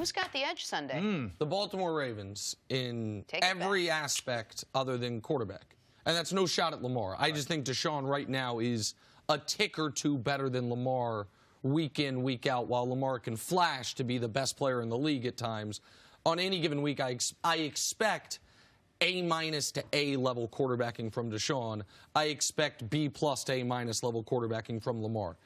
Who's got the edge Sunday? The Baltimore Ravens in every aspect other than quarterback. And that's no shot at Lamar. I just think Deshaun right now is a tick or two better than Lamar week in, week out, while Lamar can flash to be the best player in the league at times. On any given week, I expect A- to A level quarterbacking from Deshaun. I expect B+ to A- level quarterbacking from Lamar.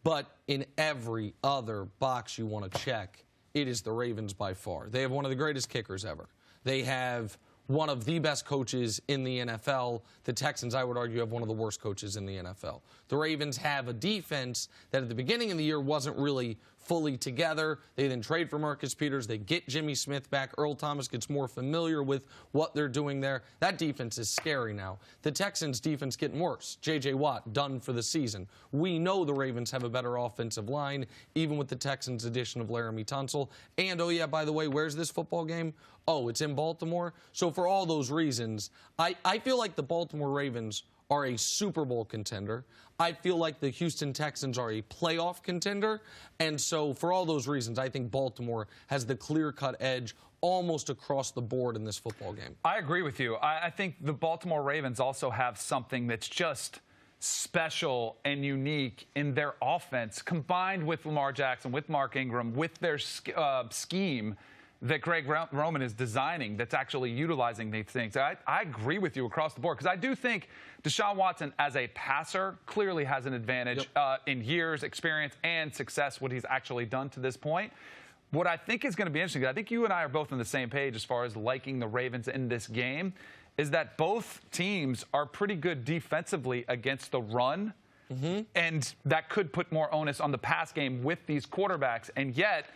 But in every other box you want to check, it is the Ravens by far. They have one of the greatest kickers ever. They have one of the best coaches in the NFL. The Texans, I would argue, have one of the worst coaches in the NFL. The Ravens have a defense that at the beginning of the year wasn't really fully together. They then trade for Marcus Peters. They get Jimmy Smith back. Earl Thomas gets more familiar with what they're doing there. That defense is scary now. The Texans' defense getting worse. J.J. Watt done for the season. We know the Ravens have a better offensive line, even with the Texans' addition of Laramie Tunsil. And, oh yeah, by the way, where's this football game? Oh, it's in Baltimore. So for all those reasons, I feel like the Baltimore Ravens are a Super Bowl contender. I feel like the Houston Texans are a playoff contender. And so for all those reasons, I think Baltimore has the clear-cut edge almost across the board in this football game. I agree with you. I think the Baltimore Ravens also have something that's just special and unique in their offense, combined with Lamar Jackson, with Mark Ingram, with their scheme that Greg Roman is designing that's actually utilizing these things. I agree with you across the board because I do think Deshaun Watson as a passer clearly has an advantage in years, experience, and success, what he's actually done to this point. What I think is going to be interesting, I think you and I are both on the same page as far as liking the Ravens in this game, is that both teams are pretty good defensively against the run, and that could put more onus on the pass game with these quarterbacks, and yet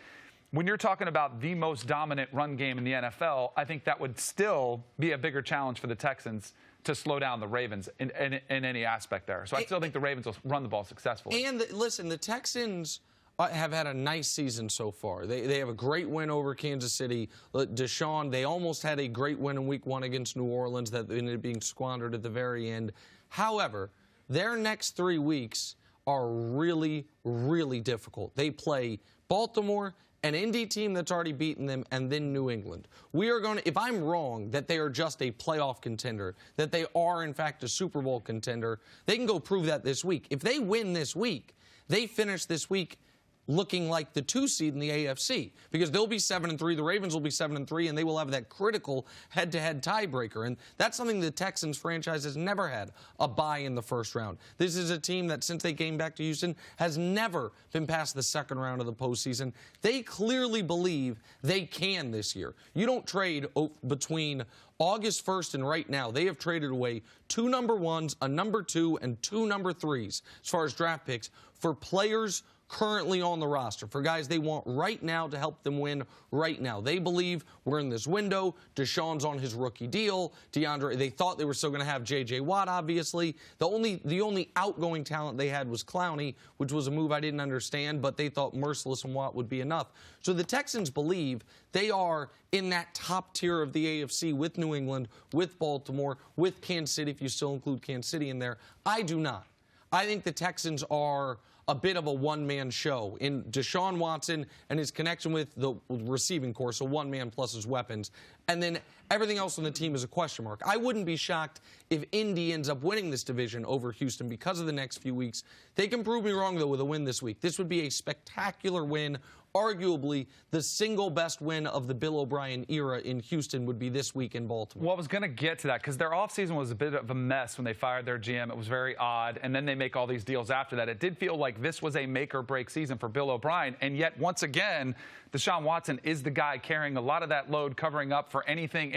when you're talking about the most dominant run game in the NFL, I think that would still be a bigger challenge for the Texans to slow down the Ravens in any aspect there. So I still think the Ravens will run the ball successfully. And listen, the Texans have had a nice season so far. They have a great win over Kansas City. Deshaun, they almost had a great win in Week 1 against New Orleans that ended up being squandered at the very end. However, their next 3 weeks are really, really difficult. They play Baltimore, an Indy team that's already beaten them, and then New England. We are going to, if I'm wrong that they are just a playoff contender, that they are, in fact, a Super Bowl contender, they can go prove that this week. If they win this week, they finish this week looking like the 2 seed in the AFC because they'll be 7-3, the Ravens will be 7-3, and they will have that critical head-to-head tiebreaker. And that's something the Texans franchise has never had, a bye in the first round. This is a team that, since they came back to Houston, has never been past the second round of the postseason. They clearly believe they can this year. You don't trade between August 1st and right now. They have traded away 2 number 1s, a number 2, and 2 number 3s as far as draft picks for players currently on the roster, for guys they want right now to help them win right now. They believe we're in this window. Deshaun's on his rookie deal. They thought they were still going to have J.J. Watt, obviously. The only outgoing talent they had was Clowney, which was a move I didn't understand, but they thought Merciless and Watt would be enough. So the Texans believe they are in that top tier of the AFC with New England, with Baltimore, with Kansas City, if you still include Kansas City in there. I do not. I think the Texans are a bit of a one-man show in Deshaun Watson and his connection with the receiving corps, so one man plus his weapons. And then everything else on the team is a question mark. I wouldn't be shocked if Indy ends up winning this division over Houston because of the next few weeks. They can prove me wrong, though, with a win this week. This would be a spectacular win. Arguably, the single best win of the Bill O'Brien era in Houston would be this week in Baltimore. Well, I was going to get to that because their offseason was a bit of a mess when they fired their GM. It was very odd, and then they make all these deals after that. It did feel like this was a make-or-break season for Bill O'Brien, and yet, once again, Deshaun Watson is the guy carrying a lot of that load, covering up for anything.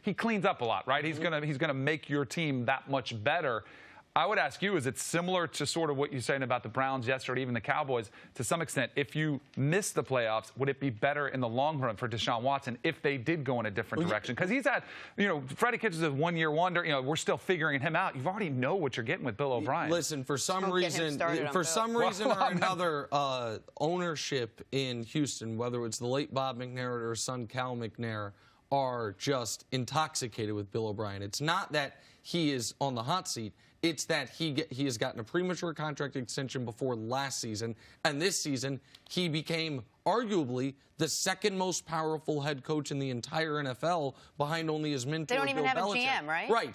He cleans up a lot, right? He's gonna make your team that much better. I would ask you, is it similar to sort of what you're saying about the Browns yesterday, even the Cowboys, to some extent? If you miss the playoffs, would it be better in the long run for Deshaun Watson if they did go in a different direction? Because he's had, Freddie Kitchens is a one-year wonder. We're still figuring him out. You already know what you're getting with Bill O'Brien. Listen, for some reason or another, ownership in Houston, whether it's the late Bob McNair or son Cal McNair, are just intoxicated with Bill O'Brien. It's not that he is on the hot seat. It's that he has gotten a premature contract extension before last season, and this season he became arguably the second most powerful head coach in the entire NFL, behind only his mentor, They don't even Bill have Belichick. a GM, right? Right.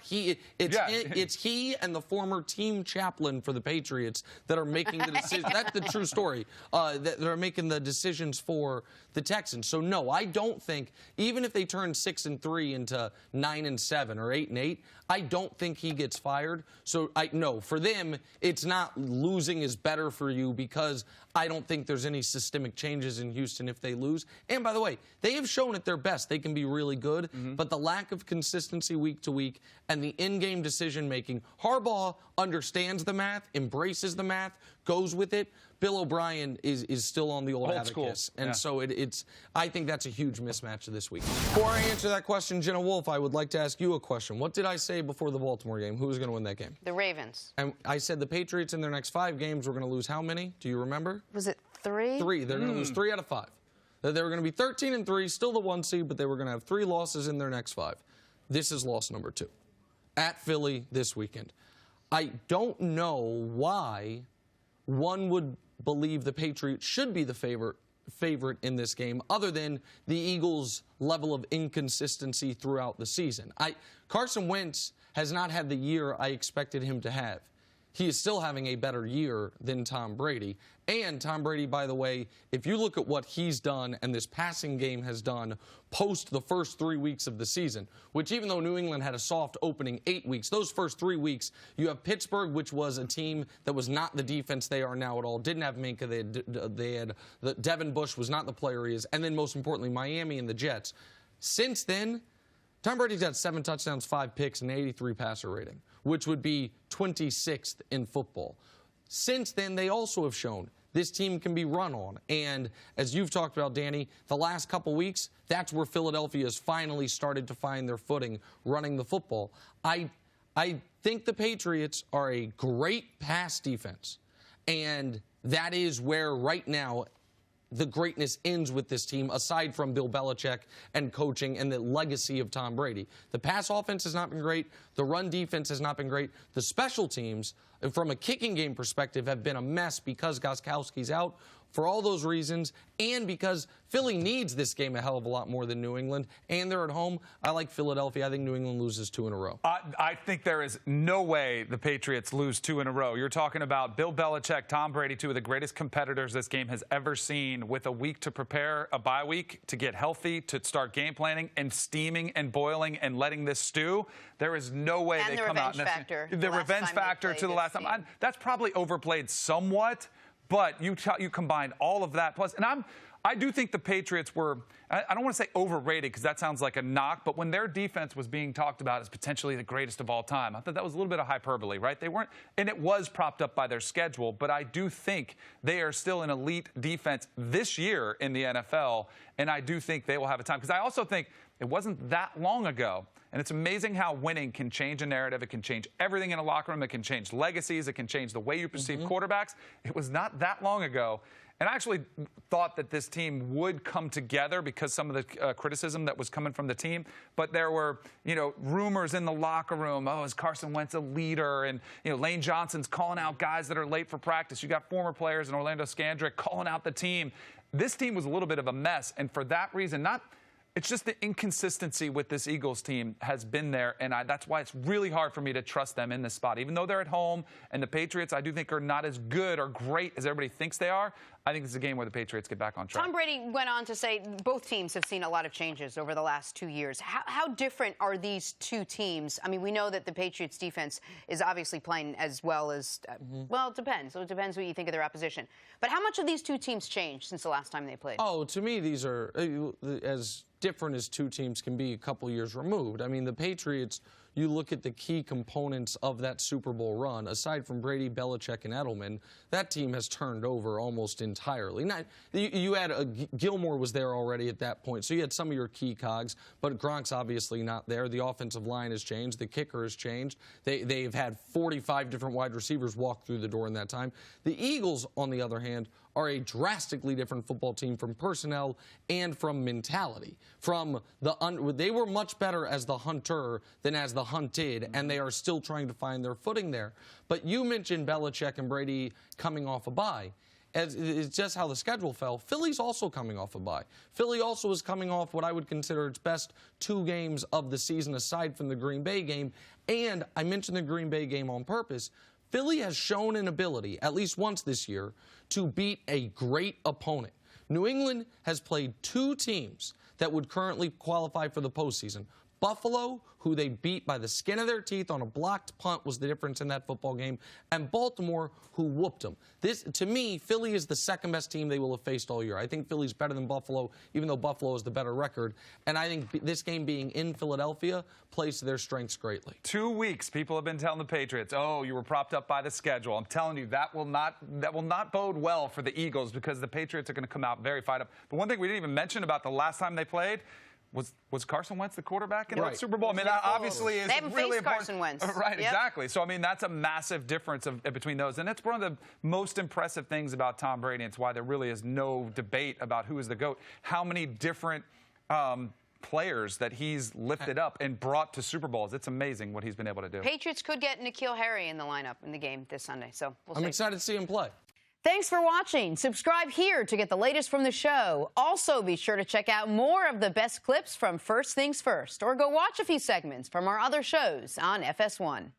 It's he and the former team chaplain for the Patriots that are making the decision. That's the true story. That are making the decisions for the Texans. So no, I don't think, even if they turn 6-3 into 9-7 or 8-8, I don't think he gets fired. So no, for them, it's not losing is better for you, because I don't think there's any systemic changes in Houston if they lose. And by the way, they have shown at their best they can be really good, but the lack of consistency week to week and the in-game decision-making, Harbaugh understands the math, embraces the math, goes with it. Bill O'Brien is still on the old abacus. And so I think that's a huge mismatch this week. Before I answer that question, Jenna Wolfe, I would like to ask you a question. What did I say before the Baltimore game? Who was going to win that game? The Ravens. And I said the Patriots in their next 5 games were going to lose how many? Do you remember? Was it 3? 3. They're going to lose 3 out of 5. They were going to be 13-3, still the 1 seed, but they were going to have 3 losses in their next 5. This is loss number 2. At Philly this weekend. I don't know why one would believe the Patriots should be the favorite in this game, other than the Eagles' level of inconsistency throughout the season. Carson Wentz has not had the year I expected him to have. He is still having a better year than Tom Brady. And Tom Brady, by the way, if you look at what he's done and this passing game has done post the first 3 weeks of the season, which even though New England had a soft opening 8 weeks, those first 3 weeks, you have Pittsburgh, which was a team that was not the defense they are now at all, didn't have Minka, they had Devin Bush was not the player he is, and then most importantly, Miami and the Jets. Since then, Tom Brady's got 7 touchdowns, 5 picks, and 83 passer rating, which would be 26th in football. Since then, they also have shown this team can be run on. And as you've talked about, Danny, the last couple weeks, that's where Philadelphia has finally started to find their footing running the football. I think the Patriots are a great pass defense. And that is where right now the greatness ends with this team, aside from Bill Belichick and coaching and the legacy of Tom Brady. The pass offense has not been great. The run defense has not been great. The special teams, from a kicking game perspective, have been a mess because Gostkowski's out. For all those reasons, and because Philly needs this game a hell of a lot more than New England, and they're at home, I like Philadelphia. I think New England loses 2 in a row. I think there is no way the Patriots lose 2 in a row. You're talking about Bill Belichick, Tom Brady, 2 of the greatest competitors this game has ever seen, with a week to prepare, a bye week, to get healthy, to start game planning, and steaming and boiling and letting this stew. There is no way and they come out. The revenge factor to the last time. That's probably overplayed somewhat. But you combine all of that plus, and I do think the Patriots were, I don't want to say overrated because that sounds like a knock, but when their defense was being talked about as potentially the greatest of all time, I thought that was a little bit of hyperbole, right? They weren't, and it was propped up by their schedule, but I do think they are still an elite defense this year in the NFL, and I do think they will have a time. Because I also think it wasn't that long ago. And it's amazing how winning can change a narrative. It can change everything in a locker room. It can change legacies. It can change the way you perceive quarterbacks. It was not that long ago. And I actually thought that this team would come together because some of the criticism that was coming from the team. But there were, rumors in the locker room. Oh, is Carson Wentz a leader? And, Lane Johnson's calling out guys that are late for practice. You got former players and Orlando Scandrick calling out the team. This team was a little bit of a mess. And for that reason, it's just the inconsistency with this Eagles team has been there, and that's why it's really hard for me to trust them in this spot. Even though they're at home, and the Patriots, I do think, are not as good or great as everybody thinks they are, I think it's a game where the Patriots get back on track. Tom Brady went on to say both teams have seen a lot of changes over the last 2 years. How different are these 2 teams? I mean, we know that the Patriots defense is obviously playing as well as, well, it depends. So it depends what you think of their opposition. But how much have these 2 teams changed since the last time they played? Oh, to me, these are as different as 2 teams can be a couple years removed. I mean, the Patriots, you look at the key components of that Super Bowl run, aside from Brady, Belichick, and Edelman, that team has turned over almost entirely. You had Gilmore was there already at that point, so you had some of your key cogs, but Gronk's obviously not there. The offensive line has changed. The kicker has changed. They've had 45 different wide receivers walk through the door in that time. The Eagles, on the other hand, are a drastically different football team from personnel and from mentality. They were much better as the hunter than as the hunted, and they are still trying to find their footing there. But you mentioned Belichick and Brady coming off a bye. it's just how the schedule fell. Philly's also coming off a bye. Philly also is coming off what I would consider its best 2 games of the season aside from the Green Bay game. And I mentioned the Green Bay game on purpose. Philly has shown an ability, at least once this year, to beat a great opponent. New England has played 2 teams that would currently qualify for the postseason. Buffalo, who they beat by the skin of their teeth on a blocked punt, was the difference in that football game, and Baltimore, who whooped them. This, to me, Philly is the second best team they will have faced all year. I think Philly's better than Buffalo, even though Buffalo is the better record, and I think this game being in Philadelphia plays to their strengths greatly. 2 weeks, people have been telling the Patriots, oh, you were propped up by the schedule. I'm telling you, that will not bode well for the Eagles because the Patriots are going to come out very fired up. But one thing we didn't even mention about the last time they played was Carson Wentz the quarterback in that Super Bowl? I mean, that obviously is they haven't really faced important. Carson Wentz. Right, yep. Exactly. So, I mean, that's a massive difference between those. And it's one of the most impressive things about Tom Brady. It's why there really is no debate about who is the GOAT. How many different players that he's lifted up and brought to Super Bowls. It's amazing what he's been able to do. Patriots could get N'Keal Harry in the lineup in the game this Sunday. So we'll see. I'm excited to see him play. Thanks for watching. Subscribe here to get the latest from the show. Also, be sure to check out more of the best clips from First Things First, or go watch a few segments from our other shows on FS1.